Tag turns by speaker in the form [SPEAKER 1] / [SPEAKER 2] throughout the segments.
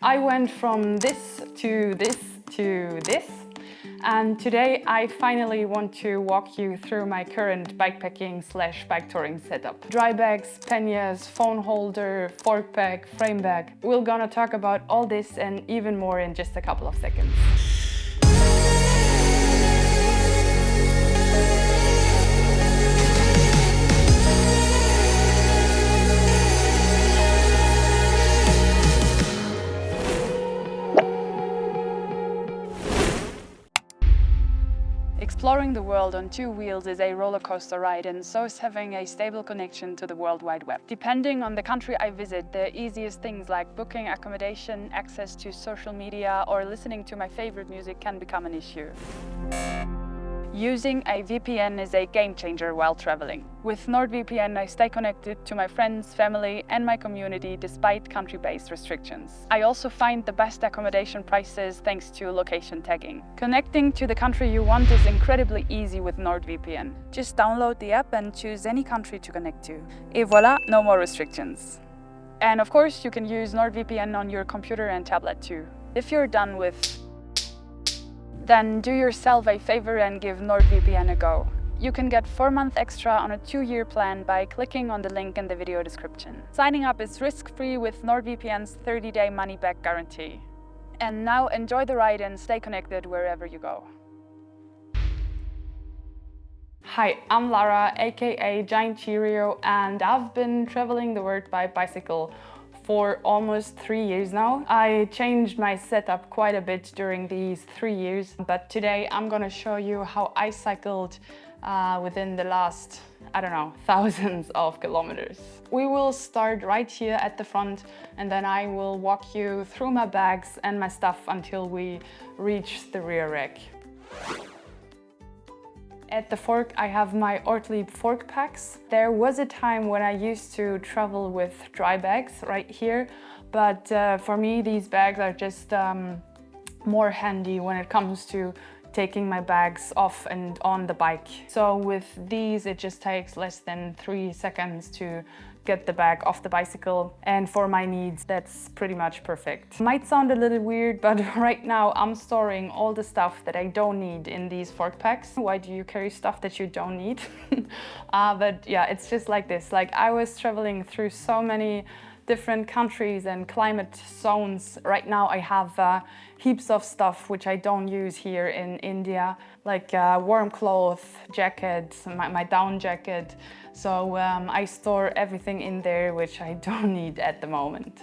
[SPEAKER 1] I went from this to this to this, and today I finally want to walk you through my current bikepacking / bike touring setup. Dry bags, panniers, phone holder, fork bag, frame bag. We're gonna talk about all this and even more in just a couple of seconds. Exploring the world on two wheels is a roller coaster ride, and so is having a stable connection to the World Wide Web. Depending on the country I visit, the easiest things like booking accommodation, access to social media, or listening to my favorite music can become an issue. Using a VPN is a game changer while traveling. With NordVPN, I stay connected to my friends, family, and my community despite country-based restrictions. I also find the best accommodation prices thanks to location tagging. Connecting to the country you want is incredibly easy with NordVPN. Just download the app and choose any country to connect to. Et voilà, no more restrictions. And of course, you can use NordVPN on your computer and tablet too. If you're done with then do yourself a favor and give NordVPN a go. You can get 4 months extra on a 2-year plan by clicking on the link in the video description. Signing up is risk-free with NordVPN's 30-day money-back guarantee. And now enjoy the ride and stay connected wherever you go. Hi, I'm Lara, aka Giant Cheerio, and I've been traveling the world by bicycle for almost 3 years now. I changed my setup quite a bit during these 3 years, but today I'm gonna show you how I cycled within the last, I don't know, thousands of kilometers. We will start right here at the front, and then I will walk you through my bags and my stuff until we reach the rear rack. At the fork, I have my Ortlieb fork packs. There was a time when I used to travel with dry bags right here, but for me these bags are just more handy when it comes to taking my bags off and on the bike. So with these it just takes less than 3 seconds to get the bag off the bicycle, and for my needs that's pretty much perfect. Might sound a little weird, but right now I'm storing all the stuff that I don't need in these fork packs. Why do you carry stuff that you don't need? But yeah, it's just like this. Like, I was traveling through so many different countries and climate zones. Right now I have heaps of stuff which I don't use here in India, like warm clothes, jackets, my down jacket. So I store everything in there which I don't need at the moment.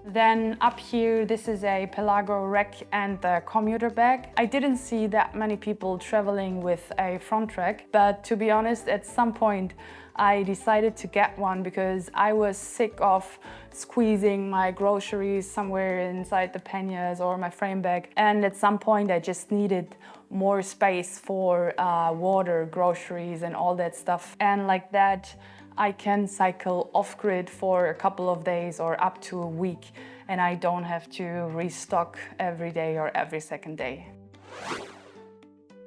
[SPEAKER 1] Then up here, this is a Pelago rack and the commuter bag. I didn't see that many people traveling with a front rack, but to be honest, at some point I decided to get one because I was sick of squeezing my groceries somewhere inside the panniers or my frame bag. And at some point I just needed more space for water, groceries and all that stuff. And like that, I can cycle off-grid for a couple of days or up to a week, and I don't have to restock every day or every second day.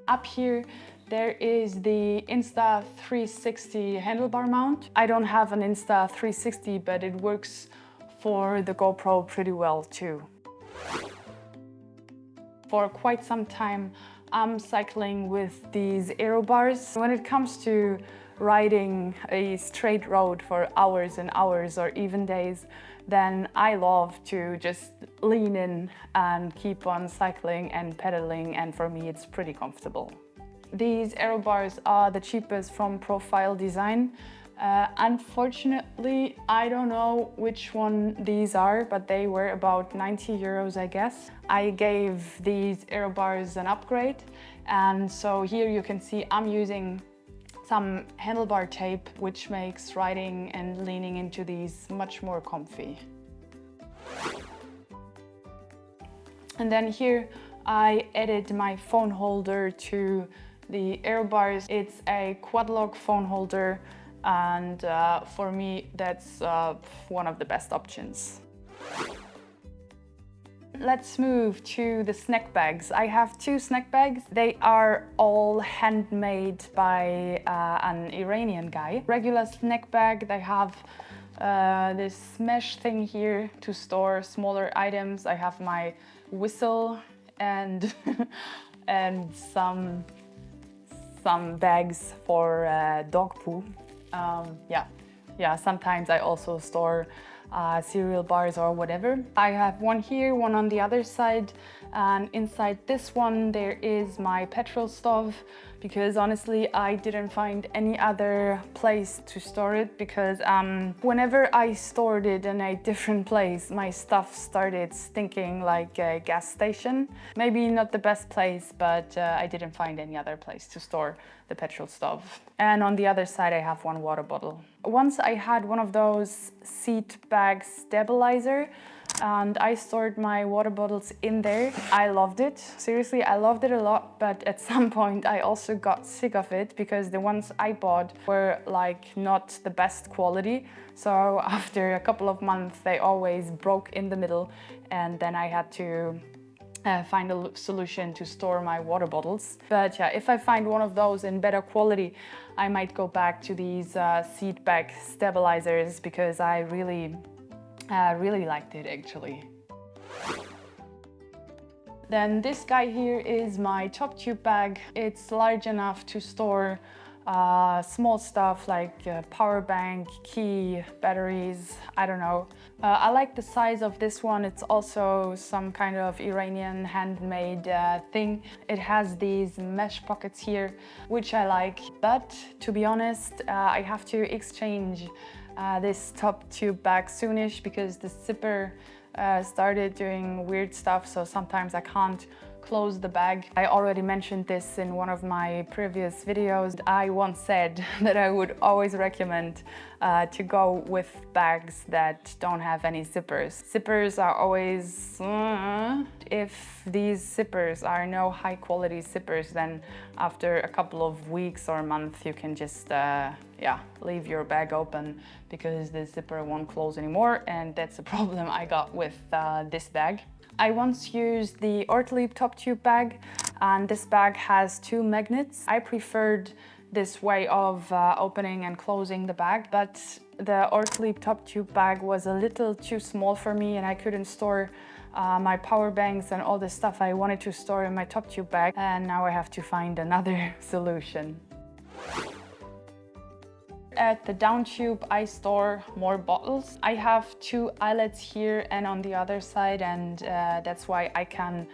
[SPEAKER 1] Up here, there is the Insta360 handlebar mount. I don't have an Insta360, but it works for the GoPro pretty well too. For quite some time, I'm cycling with these aero bars. When it comes to riding a straight road for hours and hours or even days, then I love to just lean in and keep on cycling and pedaling, and for me it's pretty comfortable. These aero bars are the cheapest from Profile Design. Unfortunately, I don't know which one these are, but they were about 90 euros, I guess. I gave these aero bars an upgrade, and so here you can see I'm using some handlebar tape, which makes riding and leaning into these much more comfy. And then here I added my phone holder to the aero bars. It's a quad-lock phone holder, and for me that's one of the best options. Let's move to the snack bags. I have 2 snack bags. They are all handmade by an Iranian guy. Regular snack bag, they have this mesh thing here to store smaller items. I have my whistle and and some bags for dog poo. Yeah, sometimes I also store cereal bars or whatever. I have one here, one on the other side, and inside this one there is my petrol stove, because honestly I didn't find any other place to store it, because whenever I stored it in a different place, my stuff started stinking like a gas station. Maybe not the best place, but I didn't find any other place to store the petrol stove. And on the other side I have one water bottle. Once I had one of those seat bag stabilizer, and I stored my water bottles in there. I loved it. Seriously, I loved it a lot, but at some point I also got sick of it, because the ones I bought were like not the best quality. So after a couple of months, they always broke in the middle, and then I had to find a solution to store my water bottles. But yeah, if I find one of those in better quality, I might go back to these seat bag stabilizers, because I really liked it actually. Then this guy here is my top tube bag. It's large enough to store small stuff like power bank, key, batteries, I don't know. I like the size of this one. It's also some kind of Iranian handmade thing. It has these mesh pockets here, which I like. But to be honest, I have to exchange this top tube bag soonish, because the zipper started doing weird stuff, so sometimes I can't close the bag. I already mentioned this in one of my previous videos. I once said that I would always recommend to go with bags that don't have any zippers. Zippers are always... If these zippers are no high quality zippers, then after a couple of weeks or months you can just leave your bag open, because the zipper won't close anymore, and that's a problem I got with this bag. I once used the Ortlieb top tube bag, and this bag has 2 magnets. I preferred this way of opening and closing the bag, but the Ortlieb top tube bag was a little too small for me, and I couldn't store my power banks and all the stuff I wanted to store in my top tube bag, and now I have to find another solution. At the down tube, I store more bottles. I have 2 eyelets here and on the other side, and that's why I can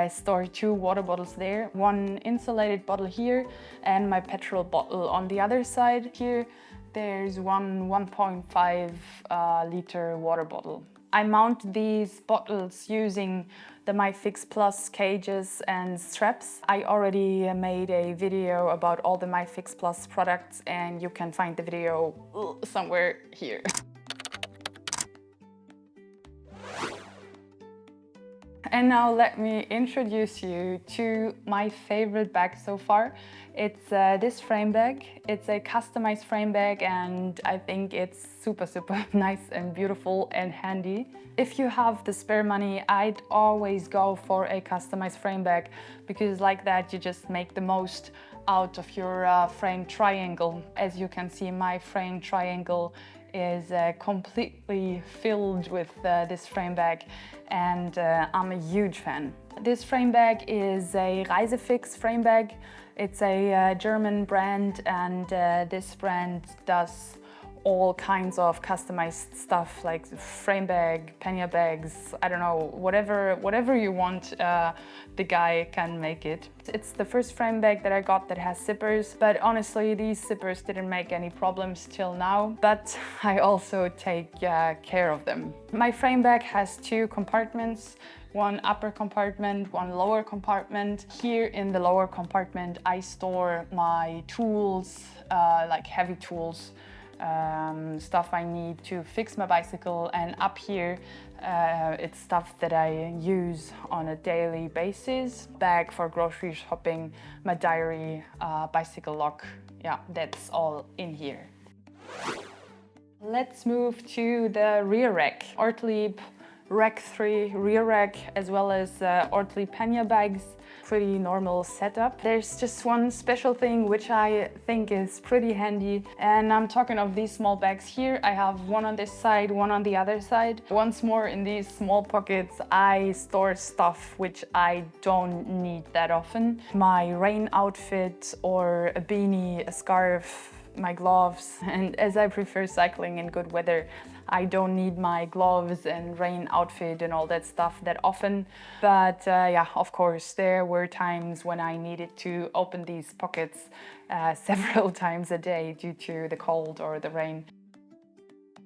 [SPEAKER 1] store 2 water bottles there. 1 insulated bottle here, and my petrol bottle on the other side. Here, there's one 1.5 liter water bottle. I mount these bottles using the MyFix Plus cages and straps. I already made a video about all the MyFix Plus products, and you can find the video somewhere here. And now let me introduce you to my favorite bag so far. It's this frame bag. It's a customized frame bag, and I think it's super nice and beautiful and handy. If you have the spare money, I'd always go for a customized frame bag, because like that you just make the most out of your frame triangle. As you can see, my frame triangle is completely filled with this frame bag, and I'm a huge fan. This frame bag is a Reisefix frame bag. It's a German brand, and this brand does all kinds of customized stuff like frame bag, pannier bags, I don't know, whatever you want, the guy can make it. It's the first frame bag that I got that has zippers, but honestly these zippers didn't make any problems till now, but I also take care of them. My frame bag has 2 compartments. 1 upper compartment, 1 lower compartment. Here in the lower compartment I store my tools, like heavy tools, stuff I need to fix my bicycle, and up here it's stuff that I use on a daily basis. Bag for grocery shopping, my diary, bicycle lock, yeah, that's all in here. Let's move to the rear rack. Ortlieb Rack 3 rear rack, as well as Ortlieb pannier bags. Pretty normal setup. There's just one special thing which I think is pretty handy, and I'm talking of these small bags here. I have one on this side, one on the other side. Once more, in these small pockets I store stuff which I don't need that often. My rain outfit or a beanie, a scarf, my gloves, and as I prefer cycling in good weather, I don't need my gloves and rain outfit and all that stuff that often. But yeah, of course, there were times when I needed to open these pockets several times a day due to the cold or the rain.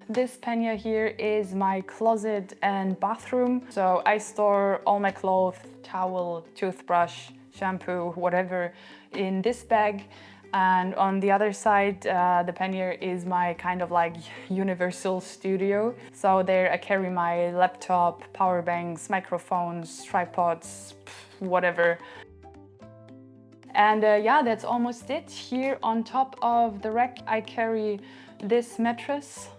[SPEAKER 1] This pannier here is my closet and bathroom. So I store all my clothes, towel, toothbrush, shampoo, whatever in this bag. And on the other side, the pannier is my kind of like universal studio. So there I carry my laptop, power banks, microphones, tripods, whatever. And yeah, that's almost it. Here on top of the rack, I carry this mattress.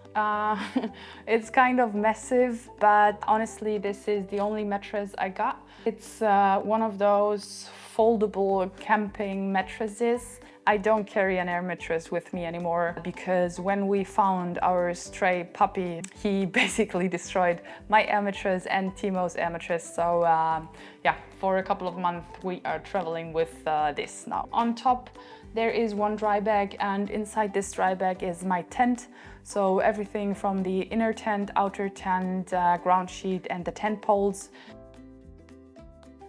[SPEAKER 1] It's kind of massive, but honestly, this is the only mattress I got. It's one of those foldable camping mattresses. I don't carry an air mattress with me anymore because when we found our stray puppy, he basically destroyed my air mattress and Timo's air mattress. So yeah, for a couple of months we are traveling with this now. On top there is one dry bag, and inside this dry bag is my tent. So everything from the inner tent, outer tent, ground sheet and the tent poles.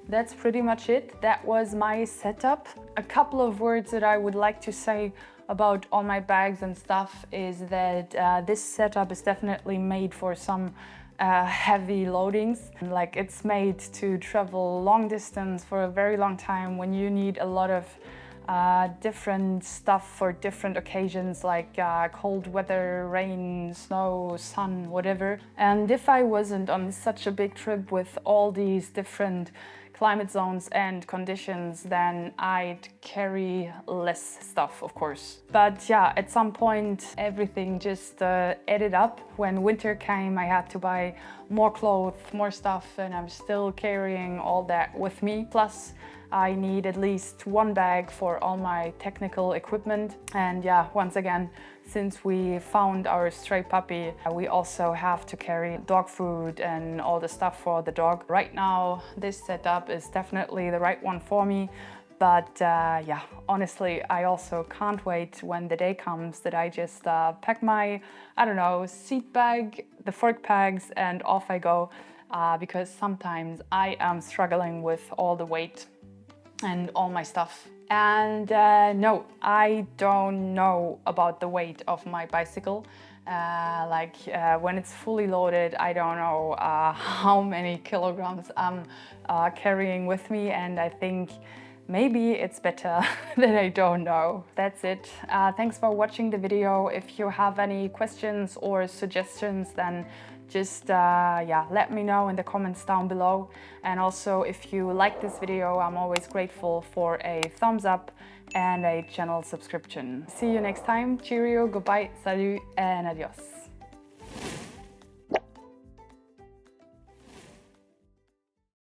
[SPEAKER 1] That's pretty much it. That was my setup. A couple of words that I would like to say about all my bags and stuff is that this setup is definitely made for some heavy loadings. Like, it's made to travel long distance for a very long time when you need a lot of different stuff for different occasions, like cold weather, rain, snow, sun, whatever. And if I wasn't on such a big trip with all these different climate zones and conditions, then I'd carry less stuff, of course. But yeah, at some point everything just added up. When winter came, I had to buy more clothes, more stuff, and I'm still carrying all that with me. Plus, I need at least one bag for all my technical equipment. And yeah, once again, since we found our stray puppy, we also have to carry dog food and all the stuff for the dog. Right now, this setup is definitely the right one for me. But yeah, honestly, I also can't wait when the day comes that I just pack my, I don't know, seat bag, the fork pegs, and off I go. Because sometimes I am struggling with all the weight and all my stuff. And no, I don't know about the weight of my bicycle. When it's fully loaded, I don't know how many kilograms I'm carrying with me, and I think maybe it's better that I don't know. That's it. Thanks for watching the video. If you have any questions or suggestions, then just yeah, let me know in the comments down below. And also, if you like this video, I'm always grateful for a thumbs up and a channel subscription. See you next time. Cheerio, goodbye, salut, and adios.